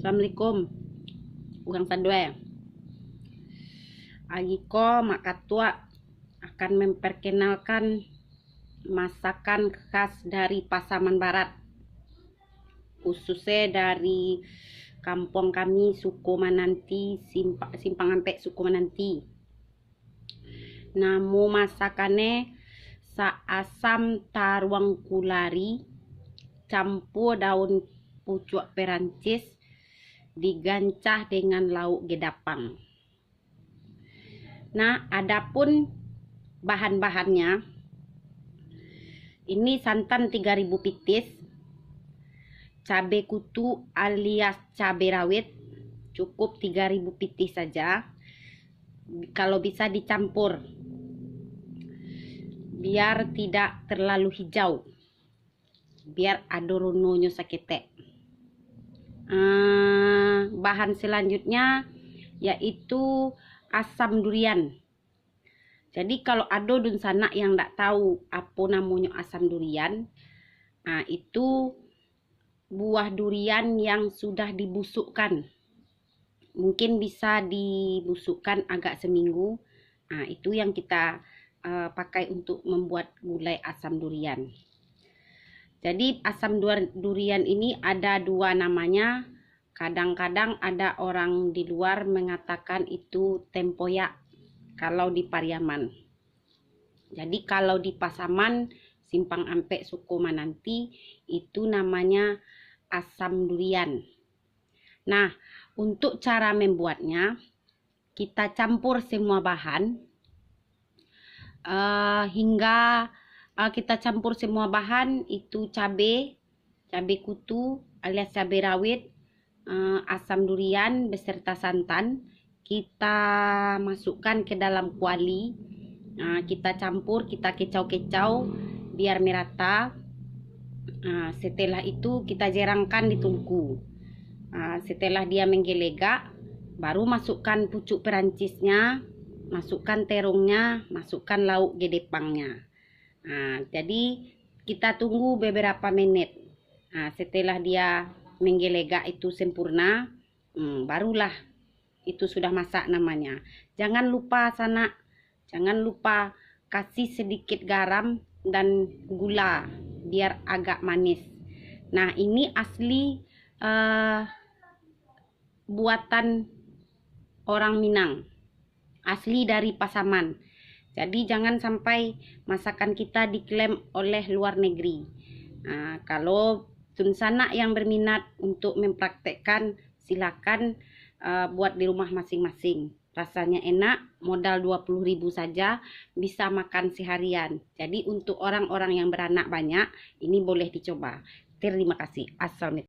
Assalamualaikum. Urang Sadwe. Agiko Mak Katua akan memperkenalkan masakan khas dari Pasaman Barat, khususnya dari kampung kami Suku Mananti, Simpang Ampek Suku Mananti. Namo masakannya asam taruang kulari campur daun pucuk Perancis digancah dengan lauk gedapang. Nah, adapun bahan-bahannya, ini santan 3000 pitis, cabai kutu alias cabai rawit cukup 3000 pitis saja. Kalau bisa dicampur biar tidak terlalu hijau, biar adorononyo sakete. Bahan selanjutnya yaitu asam durian. Jadi kalau ada dun sana yang tidak tahu apa namanya asam durian, itu buah durian yang sudah dibusukkan. Mungkin bisa dibusukkan agak seminggu. Itu yang kita pakai untuk membuat gulai asam durian. Jadi asam durian ini ada dua namanya. Kadang-kadang ada orang di luar mengatakan itu tempoyak kalau di Pariaman. Jadi kalau di Pasaman, Simpang Ampek Suku Mananti, itu namanya asam durian. Nah, untuk cara membuatnya, kita campur semua bahan hingga kita campur semua bahan itu cabai kutu alias cabai rawit, asam durian beserta santan. Kita masukkan ke dalam kuali, kita campur, kita kecau-kecau biar merata. Setelah itu kita jerangkan di tungku. Setelah dia menggelegak, baru masukkan pucuk Perancisnya, masukkan terungnya, masukkan lauk gedepangnya. Jadi kita tunggu beberapa menit. Setelah dia menggelegak itu sempurna, barulah itu sudah masak namanya. Jangan lupa kasih sedikit garam dan gula biar agak manis. Nah, ini asli buatan orang Minang, asli dari Pasaman. Jadi jangan sampai masakan kita diklaim oleh luar negeri. Kalau tunsana yang berminat untuk mempraktekkan, silakan buat di rumah masing-masing. Rasanya enak, modal 20.000 saja bisa makan seharian. Jadi untuk orang-orang yang beranak banyak, ini boleh dicoba. Terima kasih. Assalamualaikum.